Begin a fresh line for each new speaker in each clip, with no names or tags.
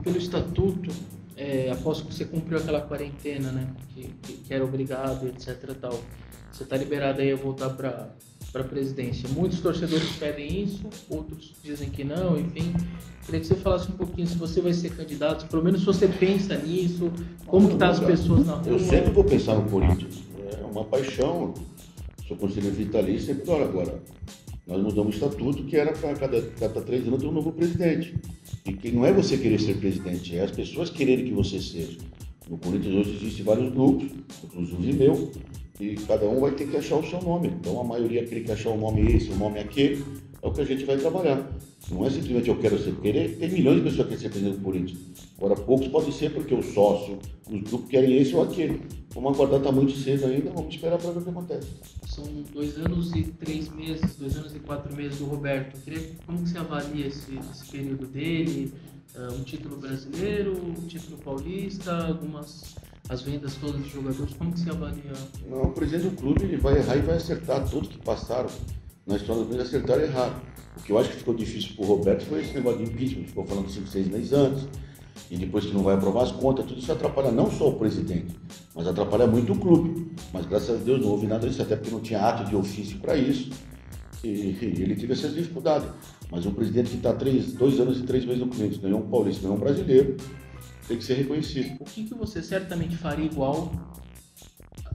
Pelo estatuto, após que você cumpriu aquela quarentena, né, que era obrigado, etc. Tal, você está liberado aí a voltar para a presidência. Muitos torcedores pedem isso, outros dizem que não, enfim. Queria que você falasse um pouquinho se você vai ser candidato, pelo menos se você pensa nisso, como que tá as pessoas na rua.
Eu sempre vou pensar no Corinthians. É uma paixão. Sou conselheiro vitalício, sempre adoro. Agora, nós mudamos o estatuto que era para cada 3 anos ter um novo presidente. E que não é você querer ser presidente, é as pessoas quererem que você seja. No Corinthians hoje existem vários grupos, inclusive meu, e cada um vai ter que achar o seu nome. Então a maioria quer que achar o nome esse, o nome aquele, é o que a gente vai trabalhar. Não é simplesmente eu quero ser querer, tem milhões de pessoas que querem ser presidente do Corinthians. Agora poucos podem ser porque o sócio, os grupos querem esse ou aquele. Vamos aguardar, está muito cedo ainda, vamos esperar para ver o que acontece.
São 2 anos e 3 meses, 2 anos e 4 meses do Roberto. Como que você avalia esse período dele? Um título brasileiro, um título paulista, as vendas todas dos jogadores, como que você avalia?
Não, o presidente do clube ele vai errar e vai acertar. Todos que passaram na história do clube acertaram e erraram. O que eu acho que ficou difícil para o Roberto foi esse negócio de impeachment, ficou falando 5, 6 meses antes, e depois que não vai aprovar as contas, tudo isso atrapalha não só o presidente, mas atrapalha muito o clube. Mas graças a Deus não houve nada disso, até porque não tinha ato de ofício para isso, e ele teve essas dificuldades. Mas um presidente que está 2 anos e 3 meses no Corinthians, ganhou um paulista, ganhou um brasileiro, tem que ser reconhecido.
O que você certamente faria igual?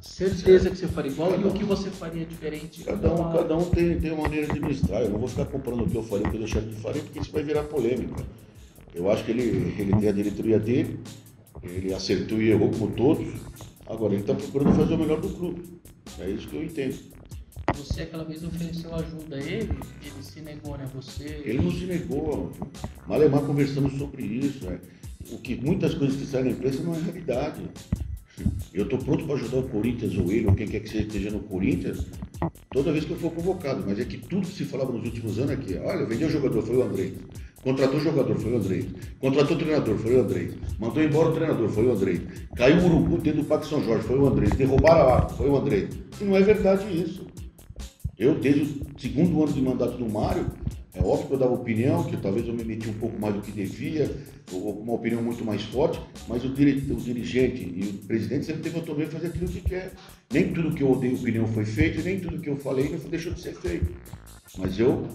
Certeza que você faria igual, e o que você faria diferente?
Cada um tem uma maneira de administrar. Eu não vou ficar comprando o que eu faria e o que eu deixaria de fazer, porque isso vai virar polêmica. Eu acho que ele tem a diretoria dele, ele acertou e errou como todos, agora ele está procurando fazer o melhor do clube. É isso que eu entendo.
Você aquela vez ofereceu ajuda a ele se negou, né?
Ele não se negou. Malemar conversamos sobre isso. O que muitas coisas que saem na imprensa não é realidade. Eu estou pronto para ajudar o Corinthians ou ele, ou quem quer que seja esteja no Corinthians, toda vez que eu for convocado. Mas é que tudo que se falava nos últimos anos é que, olha, vendeu o jogador, foi o Andrei. Contratou o jogador, foi o Andrei. Contratou o treinador, foi o Andrei. Mandou embora o treinador, foi o Andrei. Caiu o Urubu dentro do Parque São Jorge, foi o Andrei. Derrubaram a água, foi o Andrei. E não é verdade isso. Eu, desde o segundo ano de mandato do Mário, é óbvio que eu dava opinião, que talvez eu me meti um pouco mais do que devia, ou com uma opinião muito mais forte, mas o dirigente e o presidente sempre teve autonomia de fazer aquilo que quer. Nem tudo que eu dei opinião foi feito, e nem tudo que eu falei não deixou de ser feito. Mas eu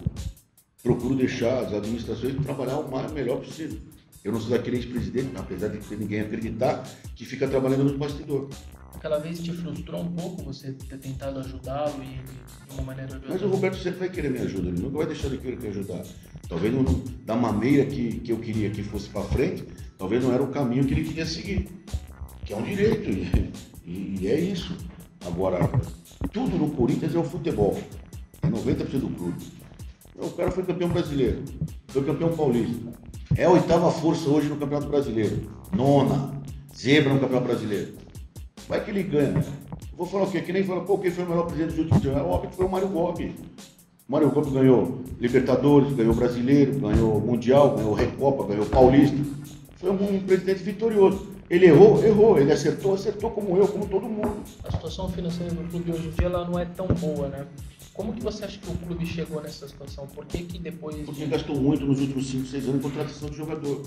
procuro deixar as administrações trabalhar o melhor possível. Eu não sou daquele ex-presidente, apesar de ninguém acreditar, que fica trabalhando no bastidor.
Aquela vez te frustrou um pouco você ter tentado ajudá-lo e de uma maneira ou de outra?
Mas o Roberto sempre vai querer me ajudar, ele nunca vai deixar de querer me ajudar. Talvez não, da maneira que eu queria que fosse para frente, talvez não era o caminho que ele queria seguir, que é um direito, e é isso. Agora, tudo no Corinthians é o futebol, é 90% do clube. O cara foi campeão brasileiro, foi campeão paulista, é a 8ª força hoje no Campeonato Brasileiro, 9ª, zebra no Campeonato Brasileiro. Vai que ele ganha. Vou falar o quê? Que nem fala, quem foi o melhor presidente dos últimos anos? É óbvio que foi o Mário Gobi. O Mário Gobi ganhou Libertadores, ganhou Brasileiro, ganhou Mundial, ganhou Recopa, ganhou Paulista. Foi um presidente vitorioso. Ele errou. Ele acertou como eu, como todo mundo.
A situação financeira do clube hoje em dia ela não é tão boa, né? Como que você acha que o clube chegou nessa situação? Por que depois...
Porque gastou muito nos últimos 5, 6 anos em contratação de jogador.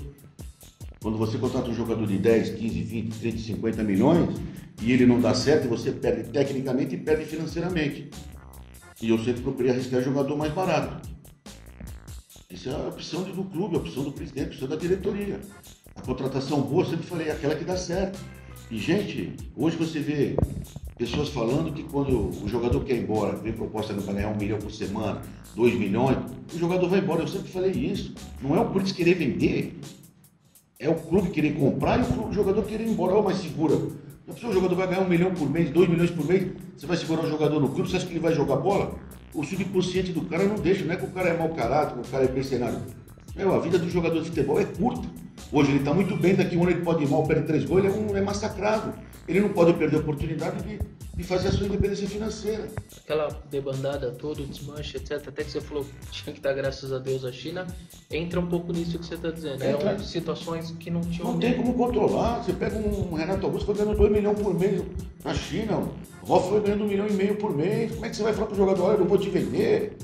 Quando você contrata um jogador de 10, 15, 20, 30, 50 milhões e ele não dá certo, você perde tecnicamente e perde financeiramente. E eu sempre procurei arriscar jogador mais barato. Isso é a opção do clube, a opção do presidente, a opção da diretoria. A contratação boa, eu sempre falei, é aquela que dá certo. E, gente, hoje você vê pessoas falando que quando o jogador quer ir embora, vem proposta para ganhar 1 milhão por semana, 2 milhões, o jogador vai embora. Eu sempre falei isso. Não é o Corinthians querer vender. É o clube querer comprar e o jogador querer ir embora. Mas segura. O jogador vai ganhar 1 milhão por mês, 2 milhões por mês. Você vai segurar um jogador no clube, você acha que ele vai jogar bola? O subconsciente do cara não deixa. Não é que o cara é mau caráter, que o cara é mercenário. A vida do jogador de futebol é curta. Hoje ele está muito bem, daqui a um ano ele pode ir mal, perde 3 gols, ele é massacrado. Ele não pode perder a oportunidade de fazer a sua independência financeira.
Aquela debandada toda, o desmanche, etc. Até que você falou que tinha que dar graças a Deus à China, entra um pouco nisso que você está dizendo. Eram situações que não tinham...
Não tem como controlar. Você pega um Renato Augusto, foi ganhando 2 milhões por mês na China. O Hoff foi ganhando 1,5 milhão por mês. Como é que você vai falar para o jogador, olha, eu vou te vender?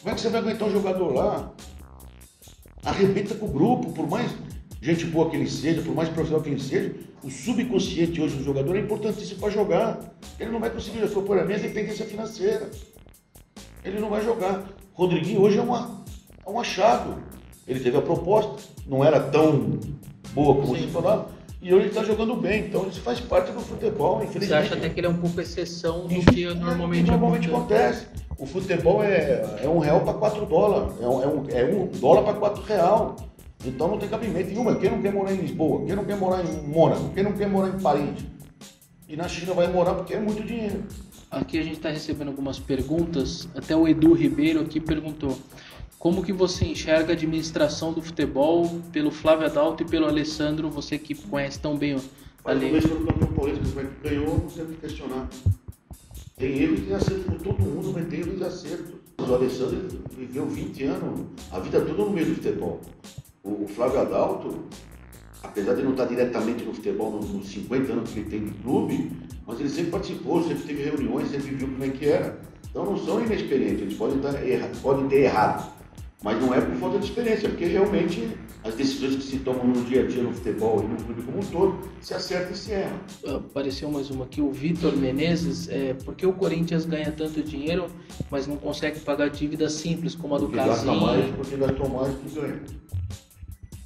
Como é que você vai aguentar um jogador lá? Arrebenta com o grupo, por mais gente boa que ele seja, por mais profissional que ele seja, o subconsciente hoje do jogador é importantíssimo para jogar. Ele não vai conseguir, já foi por a mesa, dependência financeira. Ele não vai jogar. Rodriguinho hoje é um achado. Ele teve a proposta, não era tão boa como você falava, e hoje ele está jogando bem. Então isso faz parte do futebol, infelizmente.
Você acha até que ele é um pouco exceção do que normalmente
acontece. O futebol é R$1 para $4, é $1 para R$4. Então não tem cabimento nenhuma. Quem não quer morar em Lisboa? Quem não quer morar em Mônaco? Quem não quer morar em Paris? E na China vai morar porque é muito dinheiro.
Aqui a gente está recebendo algumas perguntas. Até o Edu Ribeiro aqui perguntou: como que você enxerga a administração do futebol pelo Flávio Adalto e pelo Alessandro, você que conhece tão bem o
Ale? Mas o campeão paulista que ganhou, não sei o que questionar. Tem erros e acertos, como todo mundo vai ter erros e acertos. O Alessandro viveu 20 anos, a vida toda no meio do futebol. O Flávio Adalto, apesar de não estar diretamente no futebol nos 50 anos que ele tem de clube, mas ele sempre participou, sempre teve reuniões, sempre viu como é que era. Então não são inexperientes, eles podem ter errado, mas não é por falta de experiência, porque realmente as decisões que se tomam no dia a dia no futebol e no clube como um todo, se acerta e se erra.
Apareceu mais uma aqui, o Vitor Menezes. Por que o Corinthians ganha tanto dinheiro, mas não consegue pagar dívidas simples, como a do Casim?
Porque gastou mais do que ganha.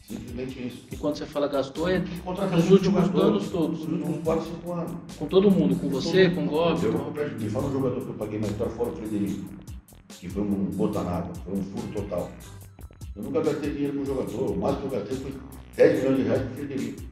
Simplesmente isso.
E quando você fala gastou, é nos últimos anos todos.
Nos últimos 4, 5 anos.
Com todo mundo, com você, com o Gomes.
Me fala um jogador que eu paguei mais caro fora o Frederico, que foi um gota nada, foi um furo total. Eu nunca gastei dinheiro com o jogador, o máximo que eu gastei foi R$10 milhões com o Frederico.